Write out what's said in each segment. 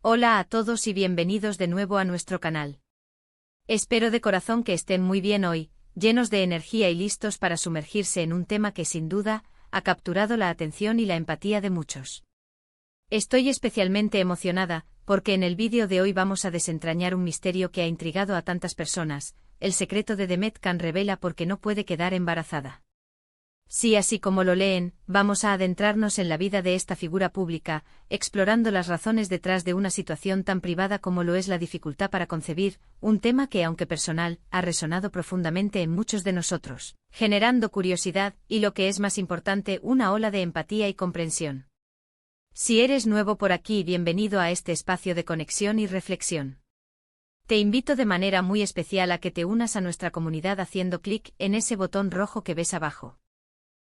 Hola a todos y bienvenidos de nuevo a nuestro canal. Espero de corazón que estén muy bien hoy, llenos de energía y listos para sumergirse en un tema que sin duda ha capturado la atención y la empatía de muchos. Estoy especialmente emocionada, porque en el vídeo de hoy vamos a desentrañar un misterio que ha intrigado a tantas personas. El secreto de Demet Khan revela por qué no puede quedar embarazada. Sí, así como lo leen, vamos a adentrarnos en la vida de esta figura pública, explorando las razones detrás de una situación tan privada como lo es la dificultad para concebir, un tema que, aunque personal, ha resonado profundamente en muchos de nosotros, generando curiosidad y, lo que es más importante, una ola de empatía y comprensión. Si eres nuevo por aquí, bienvenido a este espacio de conexión y reflexión. Te invito de manera muy especial a que te unas a nuestra comunidad haciendo clic en ese botón rojo que ves abajo.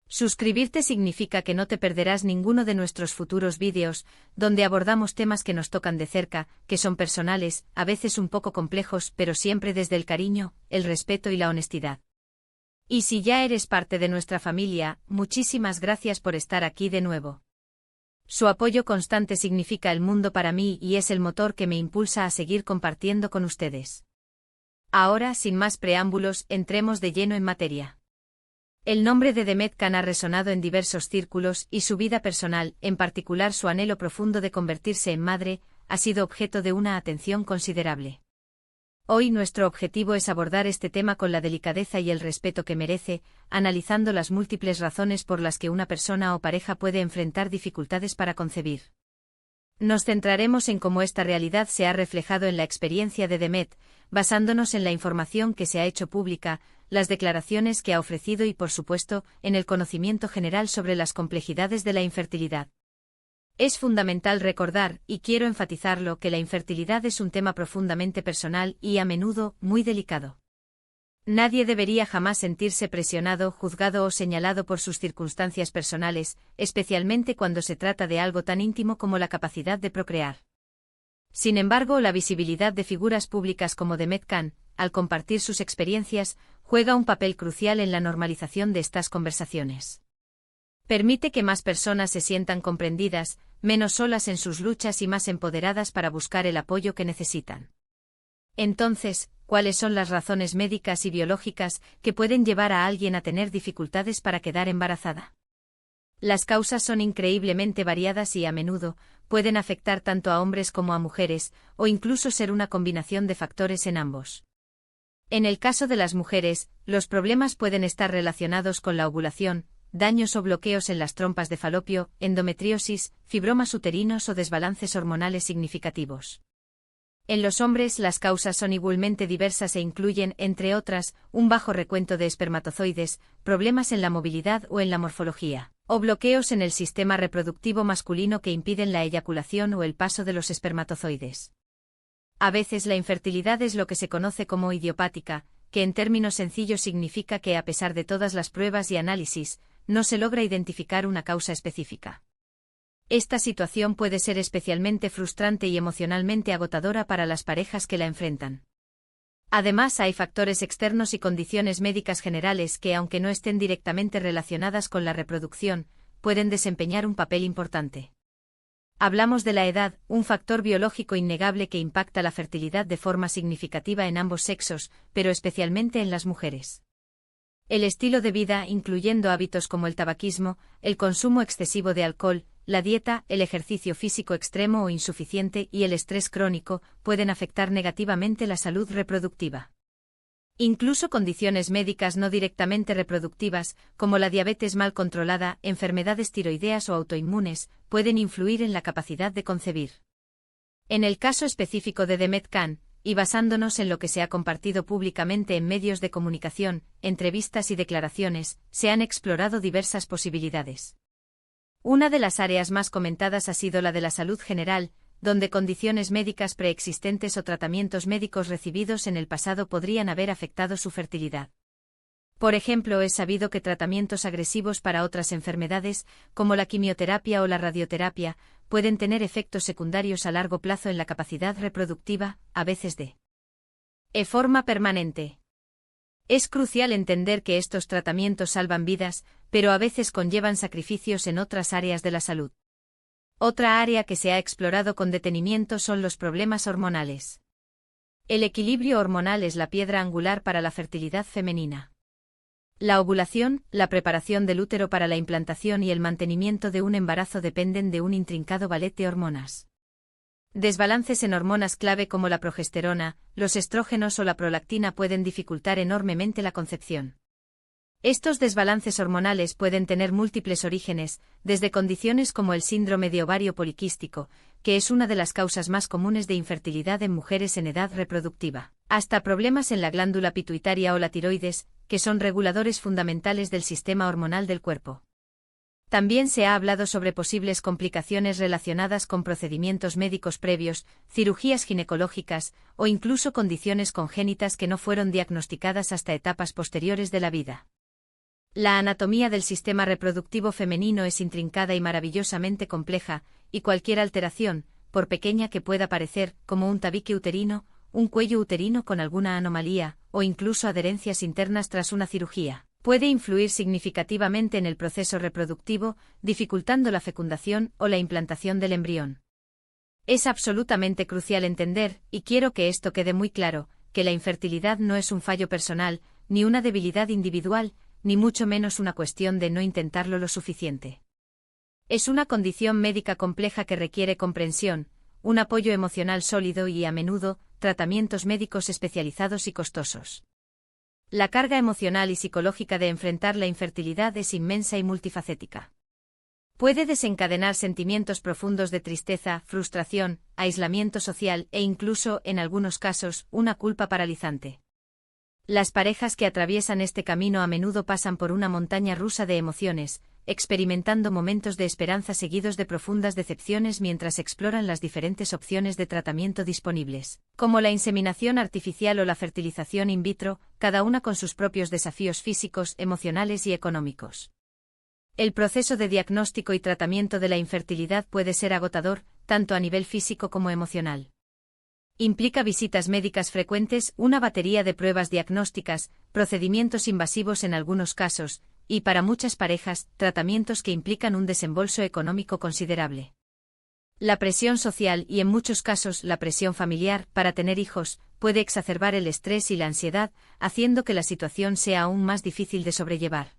Suscribirte significa que no te perderás ninguno de nuestros futuros vídeos, donde abordamos temas que nos tocan de cerca, que son personales, a veces un poco complejos, pero siempre desde el cariño, el respeto y la honestidad. Y si ya eres parte de nuestra familia, muchísimas gracias por estar aquí de nuevo. Su apoyo constante significa el mundo para mí y es el motor que me impulsa a seguir compartiendo con ustedes. Ahora, sin más preámbulos, entremos de lleno en materia. El nombre de Demet Khan ha resonado en diversos círculos y su vida personal, en particular su anhelo profundo de convertirse en madre, ha sido objeto de una atención considerable. Hoy nuestro objetivo es abordar este tema con la delicadeza y el respeto que merece, analizando las múltiples razones por las que una persona o pareja puede enfrentar dificultades para concebir. Nos centraremos en cómo esta realidad se ha reflejado en la experiencia de Demet, basándonos en la información que se ha hecho pública, las declaraciones que ha ofrecido y, por supuesto, en el conocimiento general sobre las complejidades de la infertilidad. Es fundamental recordar, y quiero enfatizarlo, que la infertilidad es un tema profundamente personal y, a menudo, muy delicado. Nadie debería jamás sentirse presionado, juzgado o señalado por sus circunstancias personales, especialmente cuando se trata de algo tan íntimo como la capacidad de procrear. Sin embargo, la visibilidad de figuras públicas como Demet Khan, al compartir sus experiencias, juega un papel crucial en la normalización de estas conversaciones. Permite que más personas se sientan comprendidas, menos solas en sus luchas y más empoderadas para buscar el apoyo que necesitan. Entonces, ¿cuáles son las razones médicas y biológicas que pueden llevar a alguien a tener dificultades para quedar embarazada? Las causas son increíblemente variadas y, a menudo, pueden afectar tanto a hombres como a mujeres, o incluso ser una combinación de factores en ambos. En el caso de las mujeres, los problemas pueden estar relacionados con la ovulación, daños o bloqueos en las trompas de falopio, endometriosis, fibromas uterinos o desbalances hormonales significativos. En los hombres las causas son igualmente diversas e incluyen, entre otras, un bajo recuento de espermatozoides, problemas en la movilidad o en la morfología, o bloqueos en el sistema reproductivo masculino que impiden la eyaculación o el paso de los espermatozoides. A veces la infertilidad es lo que se conoce como idiopática, que en términos sencillos significa que a pesar de todas las pruebas y análisis, no se logra identificar una causa específica. Esta situación puede ser especialmente frustrante y emocionalmente agotadora para las parejas que la enfrentan. Además, hay factores externos y condiciones médicas generales que, aunque no estén directamente relacionadas con la reproducción, pueden desempeñar un papel importante. Hablamos de la edad, un factor biológico innegable que impacta la fertilidad de forma significativa en ambos sexos, pero especialmente en las mujeres. El estilo de vida, incluyendo hábitos como el tabaquismo, el consumo excesivo de alcohol, la dieta, el ejercicio físico extremo o insuficiente y el estrés crónico, pueden afectar negativamente la salud reproductiva. Incluso condiciones médicas no directamente reproductivas, como la diabetes mal controlada, enfermedades tiroideas o autoinmunes, pueden influir en la capacidad de concebir. En el caso específico de Demet Khan, y basándonos en lo que se ha compartido públicamente en medios de comunicación, entrevistas y declaraciones, se han explorado diversas posibilidades. Una de las áreas más comentadas ha sido la de la salud general, donde condiciones médicas preexistentes o tratamientos médicos recibidos en el pasado podrían haber afectado su fertilidad. Por ejemplo, es sabido que tratamientos agresivos para otras enfermedades, como la quimioterapia o la radioterapia, pueden tener efectos secundarios a largo plazo en la capacidad reproductiva, a veces de forma permanente. Es crucial entender que estos tratamientos salvan vidas, pero a veces conllevan sacrificios en otras áreas de la salud. Otra área que se ha explorado con detenimiento son los problemas hormonales. El equilibrio hormonal es la piedra angular para la fertilidad femenina. La ovulación, la preparación del útero para la implantación y el mantenimiento de un embarazo dependen de un intrincado ballet de hormonas. Desbalances en hormonas clave como la progesterona, los estrógenos o la prolactina pueden dificultar enormemente la concepción. Estos desbalances hormonales pueden tener múltiples orígenes, desde condiciones como el síndrome de ovario poliquístico, que es una de las causas más comunes de infertilidad en mujeres en edad reproductiva, hasta problemas en la glándula pituitaria o la tiroides, que son reguladores fundamentales del sistema hormonal del cuerpo. También se ha hablado sobre posibles complicaciones relacionadas con procedimientos médicos previos, cirugías ginecológicas, o incluso condiciones congénitas que no fueron diagnosticadas hasta etapas posteriores de la vida. La anatomía del sistema reproductivo femenino es intrincada y maravillosamente compleja, y cualquier alteración, por pequeña que pueda parecer, como un tabique uterino, un cuello uterino con alguna anomalía, o incluso adherencias internas tras una cirugía, puede influir significativamente en el proceso reproductivo, dificultando la fecundación o la implantación del embrión. Es absolutamente crucial entender, y quiero que esto quede muy claro, que la infertilidad no es un fallo personal, ni una debilidad individual, ni mucho menos una cuestión de no intentarlo lo suficiente. Es una condición médica compleja que requiere comprensión, un apoyo emocional sólido y, a menudo, tratamientos médicos especializados y costosos. La carga emocional y psicológica de enfrentar la infertilidad es inmensa y multifacética. Puede desencadenar sentimientos profundos de tristeza, frustración, aislamiento social e incluso, en algunos casos, una culpa paralizante. Las parejas que atraviesan este camino a menudo pasan por una montaña rusa de emociones, experimentando momentos de esperanza seguidos de profundas decepciones mientras exploran las diferentes opciones de tratamiento disponibles, como la inseminación artificial o la fertilización in vitro, cada una con sus propios desafíos físicos, emocionales y económicos. El proceso de diagnóstico y tratamiento de la infertilidad puede ser agotador, tanto a nivel físico como emocional. Implica visitas médicas frecuentes, una batería de pruebas diagnósticas, procedimientos invasivos en algunos casos, y para muchas parejas, tratamientos que implican un desembolso económico considerable. La presión social y en muchos casos la presión familiar para tener hijos puede exacerbar el estrés y la ansiedad, haciendo que la situación sea aún más difícil de sobrellevar.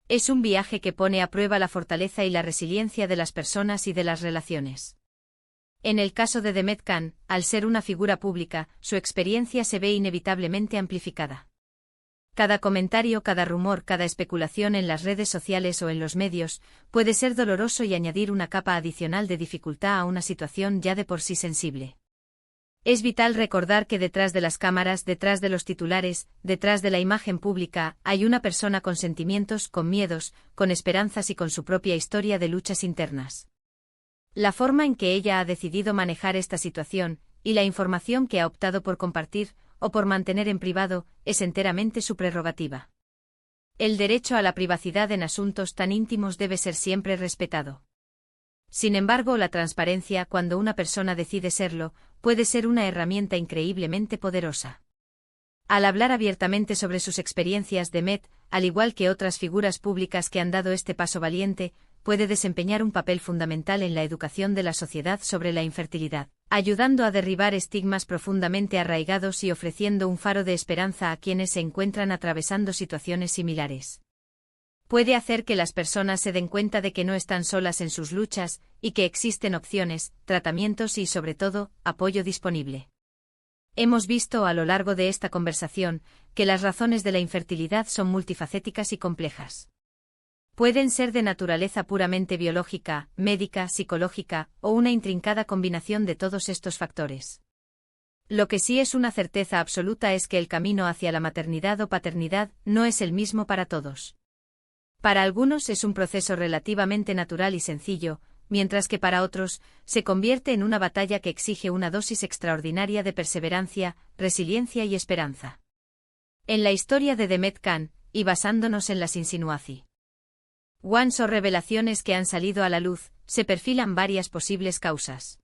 Es un viaje que pone a prueba la fortaleza y la resiliencia de las personas y de las relaciones. En el caso de Demet Khan, al ser una figura pública, su experiencia se ve inevitablemente amplificada. Cada comentario, cada rumor, cada especulación en las redes sociales o en los medios, puede ser doloroso y añadir una capa adicional de dificultad a una situación ya de por sí sensible. Es vital recordar que detrás de las cámaras, detrás de los titulares, detrás de la imagen pública, hay una persona con sentimientos, con miedos, con esperanzas y con su propia historia de luchas internas. La forma en que ella ha decidido manejar esta situación, y la información que ha optado por compartir, o por mantener en privado, es enteramente su prerrogativa. El derecho a la privacidad en asuntos tan íntimos debe ser siempre respetado. Sin embargo, la transparencia, cuando una persona decide serlo, puede ser una herramienta increíblemente poderosa. Al hablar abiertamente sobre sus experiencias, Demet, al igual que otras figuras públicas que han dado este paso valiente, puede desempeñar un papel fundamental en la educación de la sociedad sobre la infertilidad, ayudando a derribar estigmas profundamente arraigados y ofreciendo un faro de esperanza a quienes se encuentran atravesando situaciones similares. Puede hacer que las personas se den cuenta de que no están solas en sus luchas, y que existen opciones, tratamientos y, sobre todo, apoyo disponible. Hemos visto a lo largo de esta conversación que las razones de la infertilidad son multifacéticas y complejas. Pueden ser de naturaleza puramente biológica, médica, psicológica, o una intrincada combinación de todos estos factores. Lo que sí es una certeza absoluta es que el camino hacia la maternidad o paternidad no es el mismo para todos. Para algunos es un proceso relativamente natural y sencillo, mientras que para otros se convierte en una batalla que exige una dosis extraordinaria de perseverancia, resiliencia y esperanza. En la historia de Demet Khan, y basándonos en las insinuaciones o revelaciones que han salido a la luz, se perfilan varias posibles causas.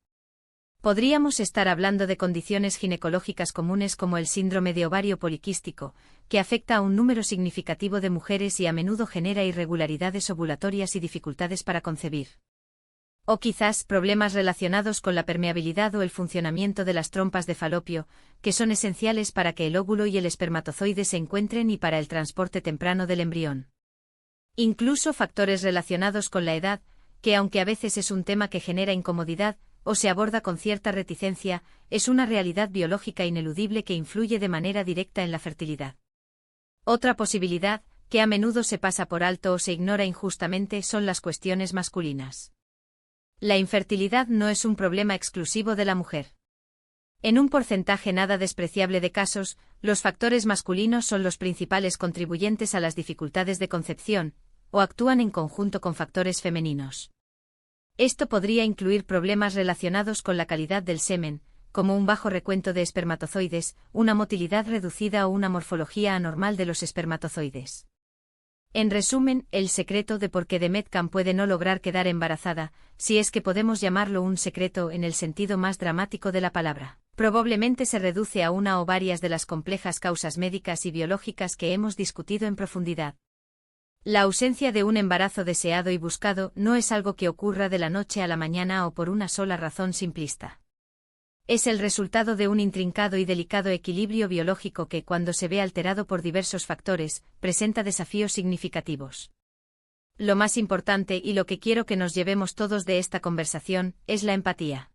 Podríamos estar hablando de condiciones ginecológicas comunes como el síndrome de ovario poliquístico, que afecta a un número significativo de mujeres y a menudo genera irregularidades ovulatorias y dificultades para concebir. O quizás problemas relacionados con la permeabilidad o el funcionamiento de las trompas de falopio, que son esenciales para que el óvulo y el espermatozoide se encuentren y para el transporte temprano del embrión. Incluso factores relacionados con la edad, que aunque a veces es un tema que genera incomodidad, o se aborda con cierta reticencia, es una realidad biológica ineludible que influye de manera directa en la fertilidad. Otra posibilidad, que a menudo se pasa por alto o se ignora injustamente, son las cuestiones masculinas. La infertilidad no es un problema exclusivo de la mujer. En un porcentaje nada despreciable de casos, los factores masculinos son los principales contribuyentes a las dificultades de concepción, o actúan en conjunto con factores femeninos. Esto podría incluir problemas relacionados con la calidad del semen, como un bajo recuento de espermatozoides, una motilidad reducida o una morfología anormal de los espermatozoides. En resumen, el secreto de por qué Demet Khan puede no lograr quedar embarazada, si es que podemos llamarlo un secreto en el sentido más dramático de la palabra, probablemente se reduce a una o varias de las complejas causas médicas y biológicas que hemos discutido en profundidad. La ausencia de un embarazo deseado y buscado no es algo que ocurra de la noche a la mañana o por una sola razón simplista. Es el resultado de un intrincado y delicado equilibrio biológico que, cuando se ve alterado por diversos factores, presenta desafíos significativos. Lo más importante y lo que quiero que nos llevemos todos de esta conversación, es la empatía.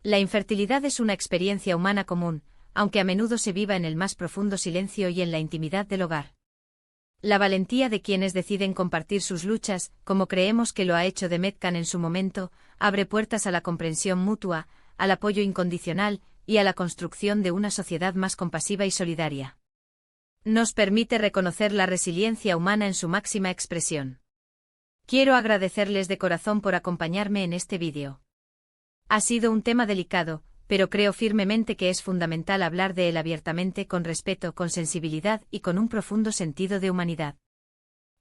La infertilidad es una experiencia humana común, aunque a menudo se viva en el más profundo silencio y en la intimidad del hogar. La valentía de quienes deciden compartir sus luchas, como creemos que lo ha hecho Demet Khan en su momento, abre puertas a la comprensión mutua, al apoyo incondicional, y a la construcción de una sociedad más compasiva y solidaria. Nos permite reconocer la resiliencia humana en su máxima expresión. Quiero agradecerles de corazón por acompañarme en este vídeo. Ha sido un tema delicado, pero creo firmemente que es fundamental hablar de él abiertamente, con respeto, con sensibilidad y con un profundo sentido de humanidad.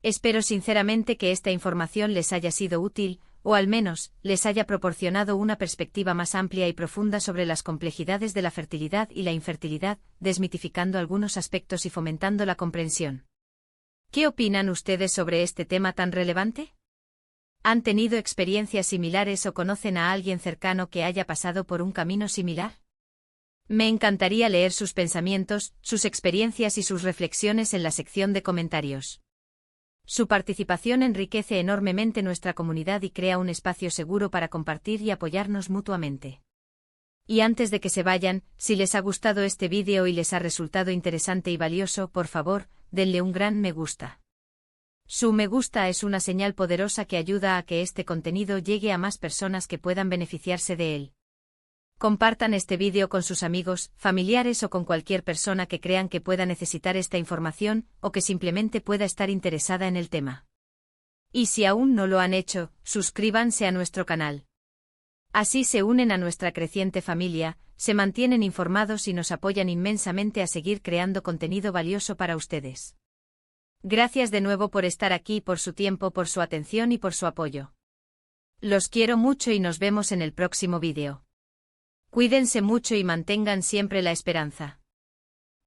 Espero sinceramente que esta información les haya sido útil, o al menos, les haya proporcionado una perspectiva más amplia y profunda sobre las complejidades de la fertilidad y la infertilidad, desmitificando algunos aspectos y fomentando la comprensión. ¿Qué opinan ustedes sobre este tema tan relevante? ¿Han tenido experiencias similares o conocen a alguien cercano que haya pasado por un camino similar? Me encantaría leer sus pensamientos, sus experiencias y sus reflexiones en la sección de comentarios. Su participación enriquece enormemente nuestra comunidad y crea un espacio seguro para compartir y apoyarnos mutuamente. Y antes de que se vayan, si les ha gustado este vídeo y les ha resultado interesante y valioso, por favor, denle un gran me gusta. Su me gusta es una señal poderosa que ayuda a que este contenido llegue a más personas que puedan beneficiarse de él. Compartan este vídeo con sus amigos, familiares o con cualquier persona que crean que pueda necesitar esta información o que simplemente pueda estar interesada en el tema. Y si aún no lo han hecho, suscríbanse a nuestro canal. Así se unen a nuestra creciente familia, se mantienen informados y nos apoyan inmensamente a seguir creando contenido valioso para ustedes. Gracias de nuevo por estar aquí, por su tiempo, por su atención y por su apoyo. Los quiero mucho y nos vemos en el próximo vídeo. Cuídense mucho y mantengan siempre la esperanza.